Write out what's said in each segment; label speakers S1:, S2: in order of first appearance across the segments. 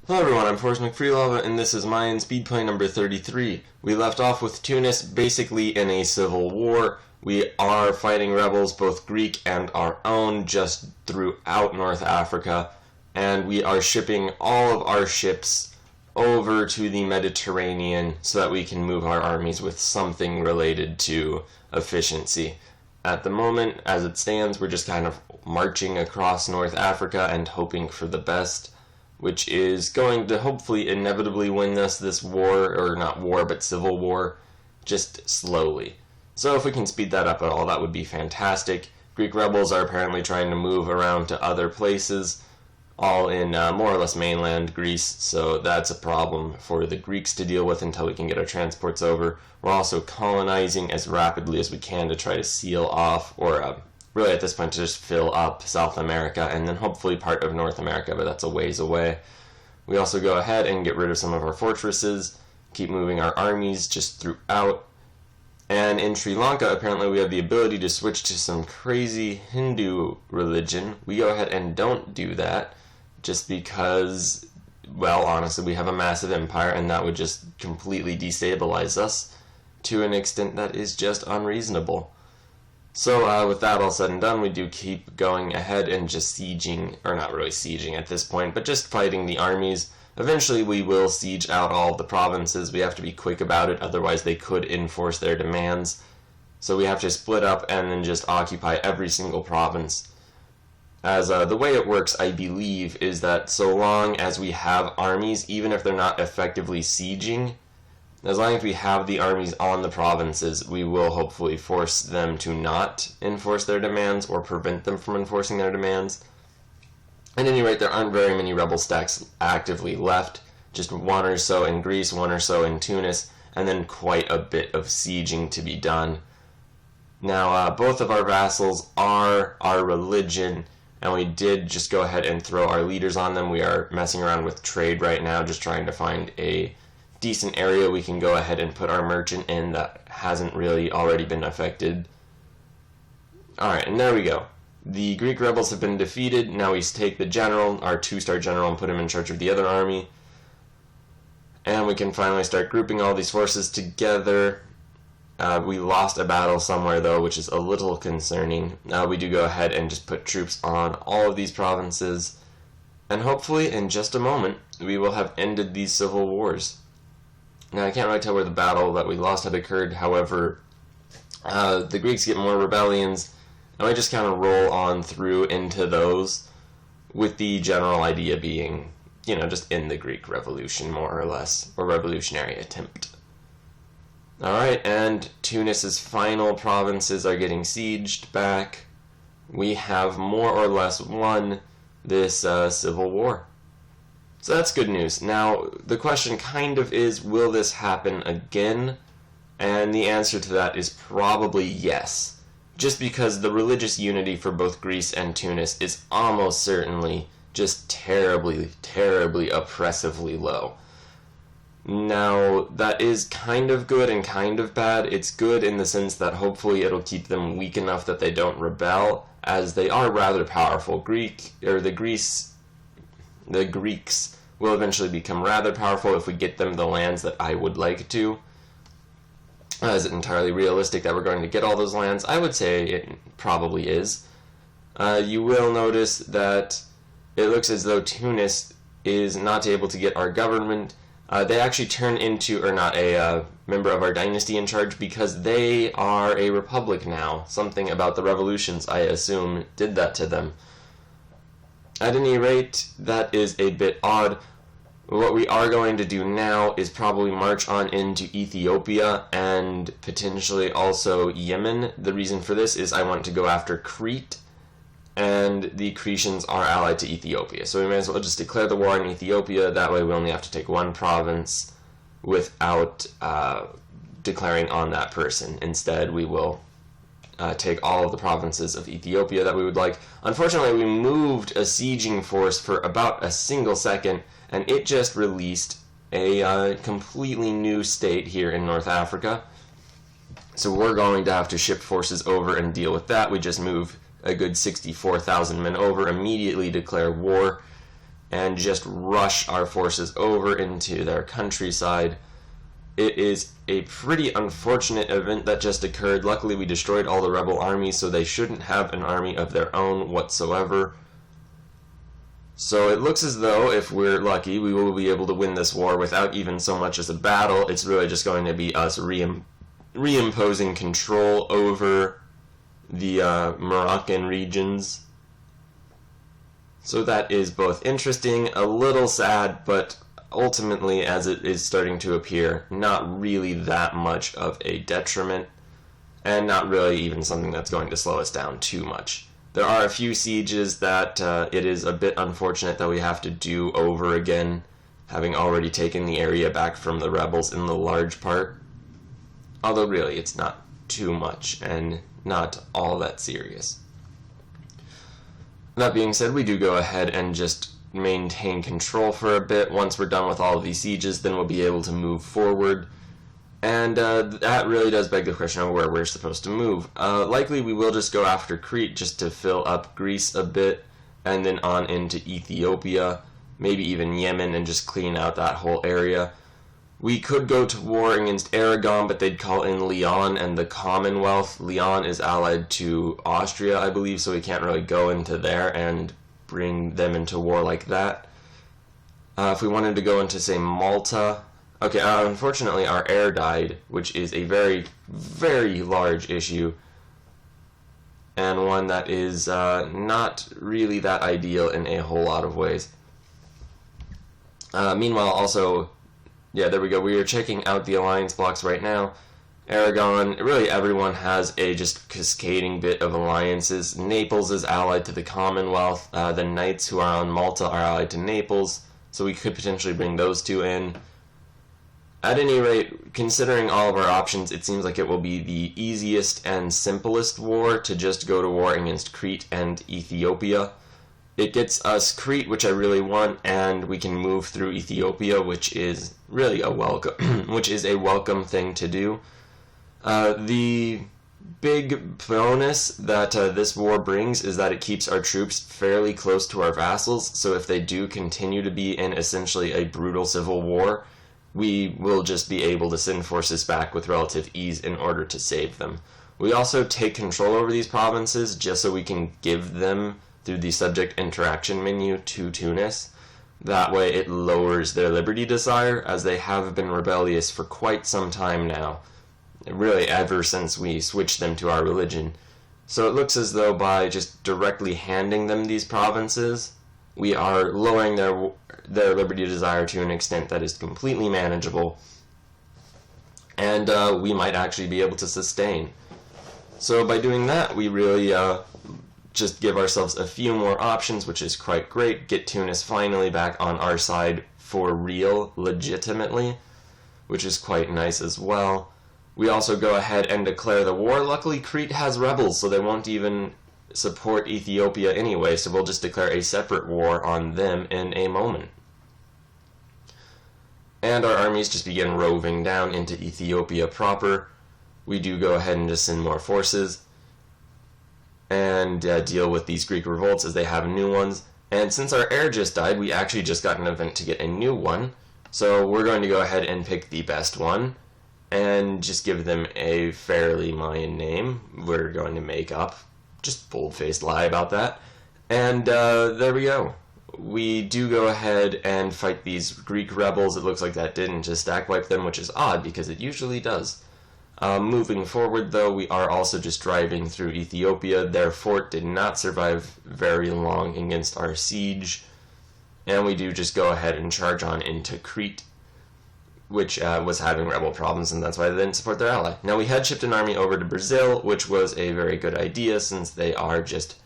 S1: Hello everyone, I'm Forrest McFreelava, and this is Mayan Speedplay number 33. We left off with Tunis basically in a civil war. We are fighting rebels, both Greek and our own, just throughout North Africa, and we are shipping all of our ships over to the Mediterranean so that we can move our armies with something related to efficiency. At the moment, as it stands, we're just kind of marching across North Africa and hoping for the best, which is going to hopefully inevitably win us this war, or not war, but civil war, just slowly. So if we can speed that up at all, that would be fantastic. Greek rebels are apparently trying to move around to other places, all in more or less mainland Greece, so that's a problem for the Greeks to deal with until we can get our transports over. We're also colonizing as rapidly as we can to try to seal off, or really at this point to just fill up South America and then hopefully part of North America, but that's a ways away. We also go ahead and get rid of some of our fortresses, keep moving our armies just throughout. And in Sri Lanka, apparently we have the ability to switch to some crazy Hindu religion. We go ahead and don't do that just because, well, honestly, we have a massive empire and that would just completely destabilize us to an extent that is just unreasonable. So with that all said and done, we do keep going ahead and just sieging, or not really sieging at this point, but just fighting the armies. Eventually we will siege out all of the provinces. We have to be quick about it, otherwise they could enforce their demands. So we have to split up and then just occupy every single province. As the way it works, I believe, is that so long as we have armies, even if they're not effectively sieging, as long as we have the armies on the provinces, we will hopefully force them to not enforce their demands or prevent them from enforcing their demands. At any rate, there aren't very many rebel stacks actively left, just one or so in Greece, one or so in Tunis, and then quite a bit of sieging to be done. Now, both of our vassals are our religion, and we did just go ahead and throw our leaders on them. We are messing around with trade right now, just trying to find a decent area we can go ahead and put our merchant in that hasn't really already been affected. Alright, and there we go. The Greek rebels have been defeated. Now we take the general, our 2-star general, and put him in charge of the other army. And we can finally start grouping all these forces together. We lost a battle somewhere though, which is a little concerning. We do go ahead and just put troops on all of these provinces. And hopefully in just a moment we will have ended these civil wars. Now, I can't really tell where the battle that we lost had occurred. However, the Greeks get more rebellions, and we just kind of roll on through into those, with the general idea being, just in the Greek Revolution, more or less, or revolutionary attempt. Alright, and Tunis's final provinces are getting sieged back. We have more or less won this civil war. So that's good news. Now, the question kind of is, will this happen again? And the answer to that is probably yes. Just because the religious unity for both Greece and Tunis is almost certainly just terribly, terribly oppressively low. Now, that is kind of good and kind of bad. It's good in the sense that hopefully it'll keep them weak enough that they don't rebel, as they are rather powerful. The Greeks will eventually become rather powerful if we get them the lands that I would like to. Is it entirely realistic that we're going to get all those lands? I would say it probably is. You will notice that it looks as though Tunis is not able to get our government. They actually turn into, or not a member of our dynasty in charge, because they are a republic now. Something about the revolutions, I assume, did that to them. At any rate, that is a bit odd. What we are going to do now is probably march on into Ethiopia and potentially also Yemen. The reason for this is I want to go after Crete, and the Cretans are allied to Ethiopia. So we may as well just declare the war on Ethiopia. That way we only have to take one province without declaring on that person. Instead, we will take all of the provinces of Ethiopia that we would like. Unfortunately, we moved a sieging force for about a single second, and it just released a completely new state here in North Africa. So we're going to have to ship forces over and deal with that. We just moved a good 64,000 men over, immediately declare war, and just rush our forces over into their countryside. It is a pretty unfortunate event that just occurred. Luckily, we destroyed all the rebel armies, so they shouldn't have an army of their own whatsoever. So it looks as though, if we're lucky, we will be able to win this war without even so much as a battle. It's really just going to be us reimposing control over the Moroccan regions. So that is both interesting, a little sad, but ultimately, as it is starting to appear, not really that much of a detriment, and not really even something that's going to slow us down too much. There are a few sieges that it is a bit unfortunate that we have to do over again, having already taken the area back from the rebels in the large part. Although really, it's not too much, and not all that serious. That being said, we do go ahead and just maintain control for a bit. Once we're done with all of these sieges, then we'll be able to move forward. And that really does beg the question of where we're supposed to move. Likely we will just go after Crete just to fill up Greece a bit, and then on into Ethiopia, maybe even Yemen, and just clean out that whole area. We could go to war against Aragon, but they'd call in Lyon and the Commonwealth. Lyon is allied to Austria, I believe, so we can't really go into there and bring them into war like that. If we wanted to go into, say, Malta... Okay, unfortunately our heir died, which is a very, very large issue, and one that is not really that ideal in a whole lot of ways. Meanwhile, also... Yeah, there we go. We are checking out the alliance blocks right now. Aragon, really everyone has a just cascading bit of alliances. Naples is allied to the Commonwealth. The Knights who are on Malta are allied to Naples, so we could potentially bring those two in. At any rate, considering all of our options, it seems like it will be the easiest and simplest war to just go to war against Crete and Ethiopia. It gets us Crete, which I really want, and we can move through Ethiopia, which is really a welcome thing to do. The big bonus that this war brings is that it keeps our troops fairly close to our vassals, so if they do continue to be in essentially a brutal civil war, we will just be able to send forces back with relative ease in order to save them. We also take control over these provinces just so we can give them through the subject interaction menu to Tunis. That way it lowers their liberty desire, as they have been rebellious for quite some time now, really ever since we switched them to our religion. So it looks as though by just directly handing them these provinces, we are lowering their liberty desire to an extent that is completely manageable, and we might actually be able to sustain. So by doing that, we really just give ourselves a few more options, which is quite great. Get Tunis finally back on our side for real, legitimately, which is quite nice as well. We also go ahead and declare the war. Luckily, Crete has rebels, so they won't even support Ethiopia anyway, so we'll just declare a separate war on them in a moment. And our armies just begin roving down into Ethiopia proper. We do go ahead and just send more forces and deal with these Greek revolts as they have new ones. And since our heir just died, we actually just got an event to get a new one. So we're going to go ahead and pick the best one and just give them a fairly Mayan name. We're going to make up, just bold-faced lie about that. And there we go. We do go ahead and fight these Greek rebels. It looks like that didn't just stack wipe them, which is odd because it usually does. Moving forward, though, we are also just driving through Ethiopia. Their fort did not survive very long against our siege, and we do just go ahead and charge on into Crete, which was having rebel problems, and that's why they didn't support their ally. Now, we had shipped an army over to Brazil, which was a very good idea since they are just,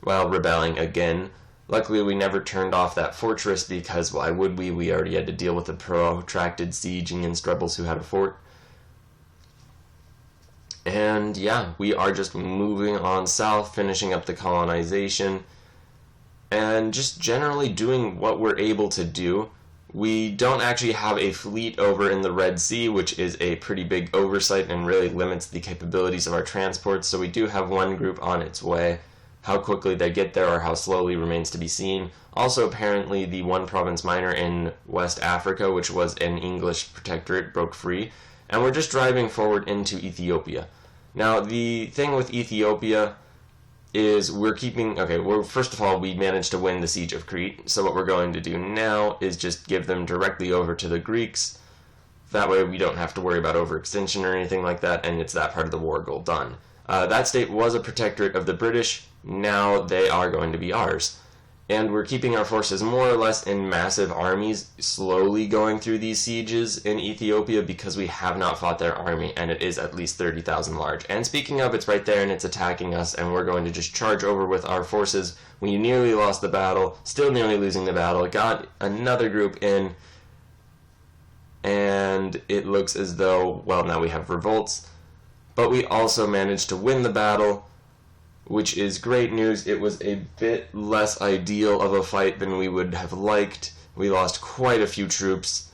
S1: well, rebelling again. Luckily, we never turned off that fortress because why would we? We already had to deal with a protracted siege against rebels who had a fort. And yeah, we are just moving on south, finishing up the colonization, and just generally doing what we're able to do. We don't actually have a fleet over in the Red Sea, which is a pretty big oversight and really limits the capabilities of our transports, so we do have one group on its way. How quickly they get there or how slowly remains to be seen. Also, apparently, the one province minor in West Africa, which was an English protectorate, broke free, and we're just driving forward into Ethiopia. Now, the thing with Ethiopia is first of all, we managed to win the siege of Crete, so what we're going to do now is just give them directly over to the Greeks. That way we don't have to worry about overextension or anything like that, and it's that part of the war goal done. That state was a protectorate of the British. Now they are going to be ours. And we're keeping our forces more or less in massive armies, slowly going through these sieges in Ethiopia because we have not fought their army, and it is at least 30,000 large. And speaking of, it's right there and it's attacking us, and we're going to just charge over with our forces. We nearly lost the battle, still nearly losing the battle, got another group in, and it looks as though, well, now we have revolts, but we also managed to win the battle, which is great news. It was a bit less ideal of a fight than we would have liked. We lost quite a few troops,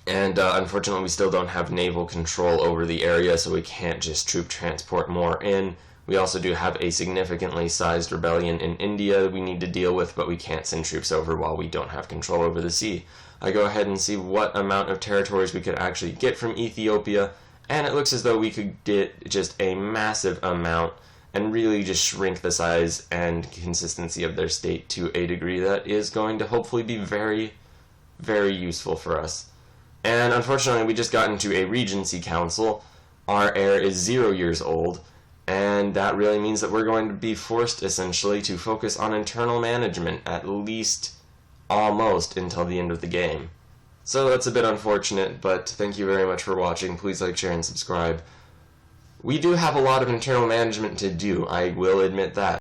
S1: and unfortunately we still don't have naval control over the area, so we can't just troop transport more in. We also do have a significantly sized rebellion in India that we need to deal with, but we can't send troops over while we don't have control over the sea. I go ahead and see what amount of territories we could actually get from Ethiopia, and it looks as though we could get just a massive amount and really just shrink the size and consistency of their state to a degree that is going to hopefully be very, very useful for us. And unfortunately, we just got into a Regency Council. Our heir is 0 years old, and that really means that we're going to be forced, essentially, to focus on internal management, at least almost until the end of the game. So that's a bit unfortunate, but thank you very much for watching. Please like, share, and subscribe. We do have a lot of internal management to do, I will admit that.